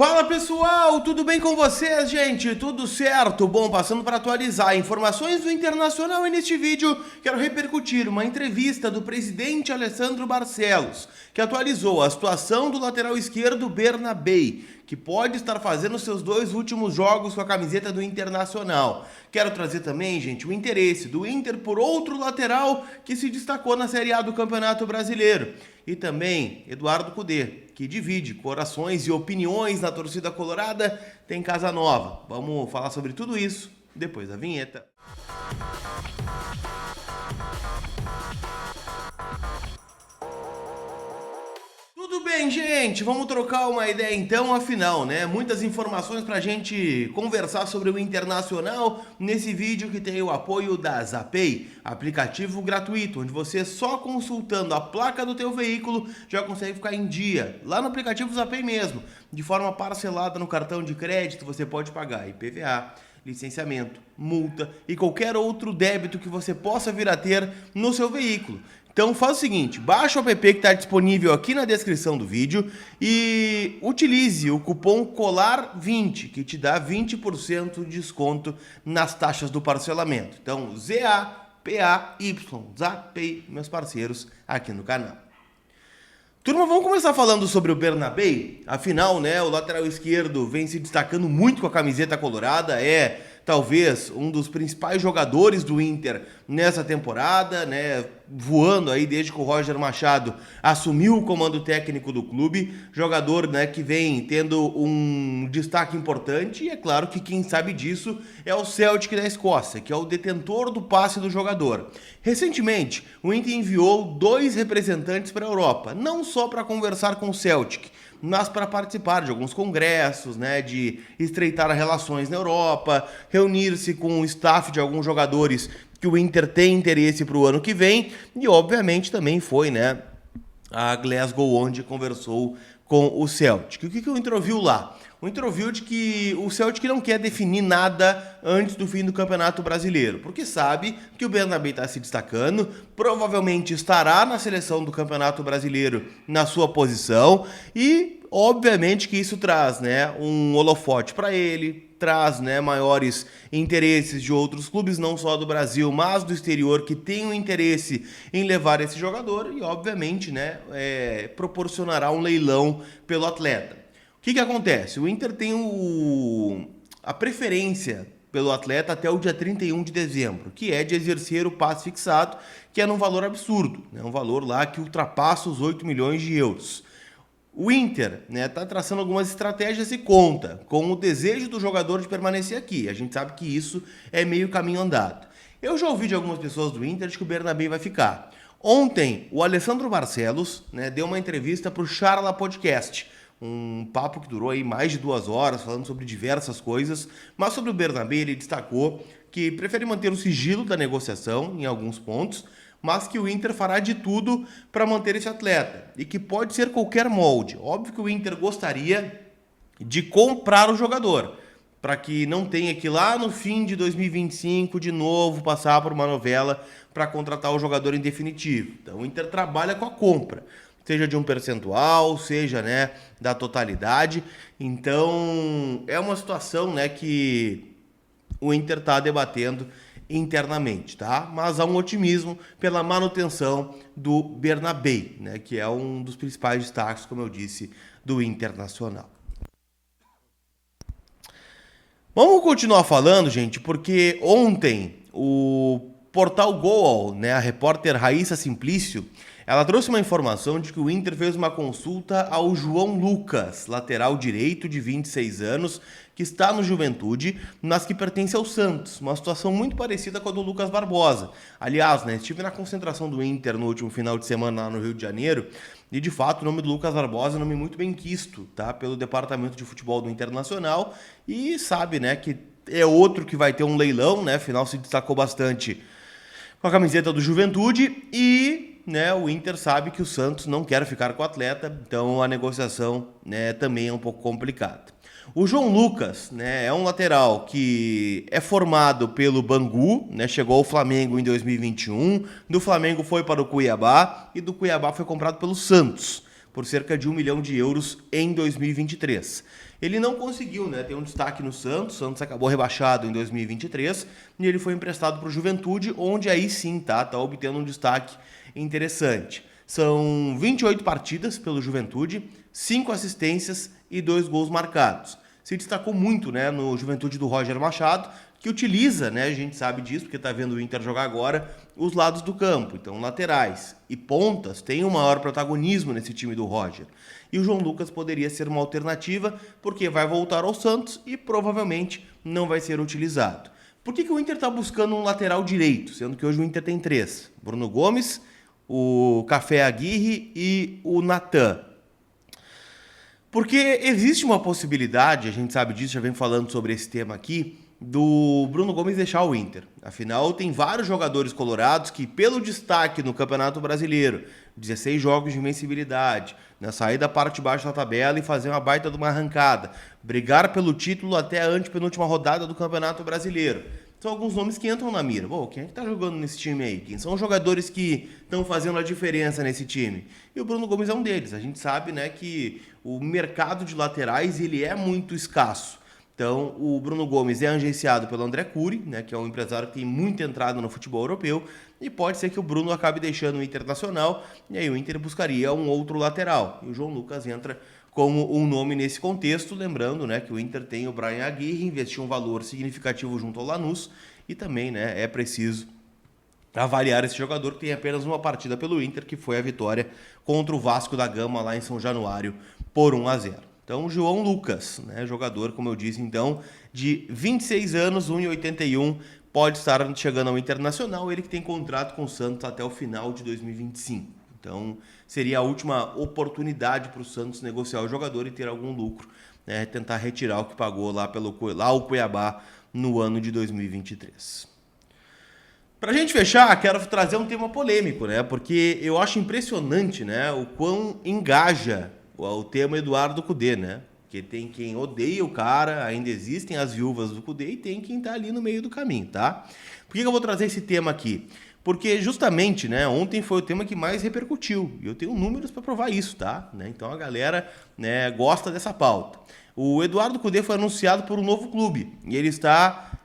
Fala pessoal, tudo bem com vocês, gente? Tudo certo? Bom, passando para atualizar informações do Internacional e neste vídeo quero repercutir uma entrevista do presidente Alessandro Barcelos, que atualizou a situação do lateral esquerdo Bernabei, que pode estar fazendo seus 2 últimos jogos com a camiseta do Internacional. Quero trazer também, gente, o interesse do Inter por outro lateral que se destacou na Série A do Campeonato Brasileiro. E também Eduardo Cudê, que divide corações e opiniões na torcida colorada, tem casa nova. Vamos falar sobre tudo isso depois da vinheta. Tudo bem, gente? Vamos trocar uma ideia então, afinal, né? Muitas informações pra gente conversar sobre o Internacional nesse vídeo que tem o apoio da Zapay, aplicativo gratuito, onde você só consultando a placa do teu veículo já consegue ficar em dia. Lá no aplicativo Zapay mesmo, de forma parcelada no cartão de crédito, você pode pagar IPVA, licenciamento, multa e qualquer outro débito que você possa vir a ter no seu veículo. Então faz o seguinte, baixa o app que está disponível aqui na descrição do vídeo e utilize o cupom COLAR20, que te dá 20% de desconto nas taxas do parcelamento. Então, Z-A-P-A-Y, Zapay, meus parceiros aqui no canal. Turma, vamos começar falando sobre o Bernabei. Afinal, né, o lateral esquerdo vem se destacando muito com a camiseta colorada, talvez um dos principais jogadores do Inter nessa temporada, né, voando aí desde que o Roger Machado assumiu o comando técnico do clube, jogador, né, que vem tendo um destaque importante, e é claro que quem sabe disso é o Celtic da Escócia, que é o detentor do passe do jogador. Recentemente, o Inter enviou 2 representantes para a Europa, não só para conversar com o Celtic, mas para participar de alguns congressos, né, de estreitar relações na Europa, reunir-se com o staff de alguns jogadores que o Inter tem interesse para o ano que vem, e obviamente também foi, né, a Glasgow, onde conversou com o Celtic. O que o Inter ouviu lá? O Inter ouviu de que o Celtic não quer definir nada antes do fim do Campeonato Brasileiro, porque sabe que o Bernabei está se destacando, provavelmente estará na seleção do Campeonato Brasileiro na sua posição e, obviamente, que isso traz, né, um holofote para ele, traz, né, maiores interesses de outros clubes, não só do Brasil, mas do exterior, que tem um interesse em levar esse jogador e, obviamente, né, proporcionará um leilão pelo atleta. O que acontece? O Inter tem a preferência pelo atleta até o dia 31 de dezembro, que é de exercer o passe fixado, que é num valor absurdo, né? Um valor lá que ultrapassa os 8 milhões de euros. O Inter, né, tá traçando algumas estratégias e conta com o desejo do jogador de permanecer aqui. A gente sabe que isso é meio caminho andado. Eu já ouvi de algumas pessoas do Inter de que o Bernabei vai ficar. Ontem, o Alessandro Barcelos, né, deu uma entrevista para o Charla Podcast, um papo que durou aí mais de 2 horas, falando sobre diversas coisas, mas sobre o Bernabei ele destacou que prefere manter o sigilo da negociação em alguns pontos, mas que o Inter fará de tudo para manter esse atleta, e que pode ser qualquer molde. Óbvio que o Inter gostaria de comprar o jogador, para que não tenha que lá no fim de 2025 de novo passar por uma novela para contratar o jogador em definitivo. Então o Inter trabalha com a compra, seja de um percentual, seja, né, da totalidade. Então é uma situação, né, que o Inter está debatendo internamente, tá? Mas há um otimismo pela manutenção do Bernabei, né, que é um dos principais destaques, como eu disse, do Internacional. Vamos continuar falando, gente, porque ontem o portal Goal, né, a repórter Raíssa Simplício, ela trouxe uma informação de que o Inter fez uma consulta ao João Lucas, lateral direito de 26 anos, que está no Juventude, mas que pertence ao Santos. Uma situação muito parecida com a do Lucas Barbosa. Aliás, né, estive na concentração do Inter no último final de semana lá no Rio de Janeiro, e de fato o nome do Lucas Barbosa é um nome muito bem quisto, tá, pelo departamento de futebol do Internacional, e sabe, né, que é outro que vai ter um leilão, né, afinal se destacou bastante com a camiseta do Juventude, e, né, o Inter sabe que o Santos não quer ficar com o atleta, então a negociação, né, também é um pouco complicada. O João Lucas, né, é um lateral que é formado pelo Bangu, né, chegou ao Flamengo em 2021, do Flamengo foi para o Cuiabá e do Cuiabá foi comprado pelo Santos. por cerca de 1 milhão de euros em 2023. Ele não conseguiu, né, ter um destaque no Santos. O Santos acabou rebaixado em 2023 e ele foi emprestado para o Juventude, onde aí sim tá obtendo um destaque interessante. São 28 partidas pelo Juventude, 5 assistências e 2 gols marcados. Se destacou muito, né, no Juventude do Roger Machado, que utiliza, né, a gente sabe disso, porque está vendo o Inter jogar agora, os lados do campo. Então, laterais e pontas têm um maior protagonismo nesse time do Roger. E o João Lucas poderia ser uma alternativa, porque vai voltar ao Santos e provavelmente não vai ser utilizado. Por que o Inter está buscando um lateral direito, sendo que hoje o Inter tem 3? Bruno Gomes, o Café Aguirre e o Natan. Porque existe uma possibilidade, a gente sabe disso, já vem falando sobre esse tema aqui, do Bruno Gomes deixar o Inter. Afinal, tem vários jogadores colorados que, pelo destaque no Campeonato Brasileiro, 16 jogos de invencibilidade, né, sair da parte de baixo da tabela e fazer uma baita de uma arrancada, brigar pelo título até a antepenúltima rodada do Campeonato Brasileiro. São alguns nomes que entram na mira. Bom, quem é que tá jogando nesse time aí? Quem são os jogadores que estão fazendo a diferença nesse time? E o Bruno Gomes é um deles. A gente sabe, né, que o mercado de laterais ele é muito escasso. Então, o Bruno Gomes é agenciado pelo André Curi, né, que é um empresário que tem muita entrada no futebol europeu, e pode ser que o Bruno acabe deixando o Internacional, e aí o Inter buscaria um outro lateral. E o João Lucas entra como um nome nesse contexto, lembrando, né, que o Inter tem o Brian Aguirre, investiu um valor significativo junto ao Lanús, e também, né, é preciso avaliar esse jogador que tem apenas uma partida pelo Inter, que foi a vitória contra o Vasco da Gama lá em São Januário por 1-0. Então, João Lucas, né, jogador, como eu disse, então, de 26 anos, 1,81, pode estar chegando ao Internacional, ele que tem contrato com o Santos até o final de 2025. Então, seria a última oportunidade para o Santos negociar o jogador e ter algum lucro, né, tentar retirar o que pagou lá o Cuiabá no ano de 2023. Para a gente fechar, quero trazer um tema polêmico, né, porque eu acho impressionante, né, o quão engaja o tema Eduardo Cudê, né? Porque tem quem odeia o cara, ainda existem as viúvas do Cudê e tem quem tá ali no meio do caminho, tá? Por que eu vou trazer esse tema aqui? Porque justamente, né, ontem foi o tema que mais repercutiu, e eu tenho números para provar isso, tá? Né? Então a galera, né, gosta dessa pauta. O Eduardo Cudê foi anunciado por um novo clube, e ele está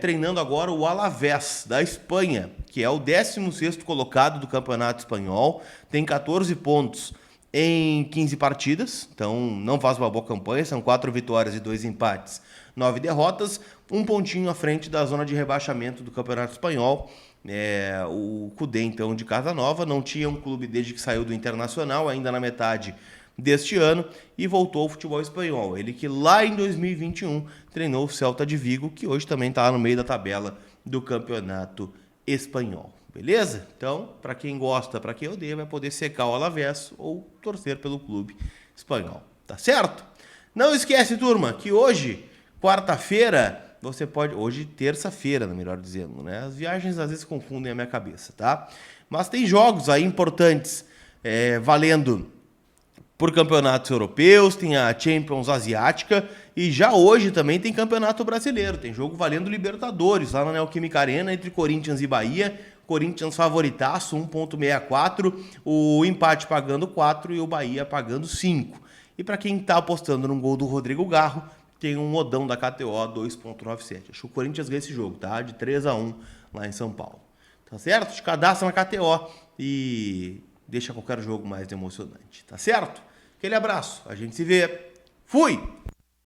treinando agora o Alavés, da Espanha, que é o 16º colocado do Campeonato Espanhol, tem 14 pontos em 15 partidas, então não faz uma boa campanha, são 4 vitórias e 2 empates, 9 derrotas, um pontinho à frente da zona de rebaixamento do Campeonato Espanhol. O Cudê, então, de Casa Nova, não tinha um clube desde que saiu do Internacional, ainda na metade deste ano, e voltou ao futebol espanhol. Ele que lá em 2021 treinou o Celta de Vigo, que hoje também está no meio da tabela do Campeonato Espanhol. Beleza? Então, para quem gosta, para quem odeia, vai poder secar o Alavés ou torcer pelo clube espanhol. Tá certo? Não esquece, turma, que hoje, quarta-feira, você pode... Hoje, terça-feira, melhor dizendo, né? As viagens às vezes confundem a minha cabeça, tá? Mas tem jogos aí importantes valendo por campeonatos europeus, tem a Champions Asiática e já hoje também tem campeonato brasileiro. Tem jogo valendo Libertadores lá na Neoquímica Arena entre Corinthians e Bahia. Corinthians favoritaço, 1,64, o empate pagando 4 e o Bahia pagando 5. E para quem está apostando num gol do Rodrigo Garro, tem um modão da KTO 2,97. Acho que o Corinthians ganha esse jogo, tá? De 3-1 lá em São Paulo. Tá certo? Te cadastra na KTO e deixa qualquer jogo mais emocionante. Tá certo? Aquele abraço. A gente se vê. Fui!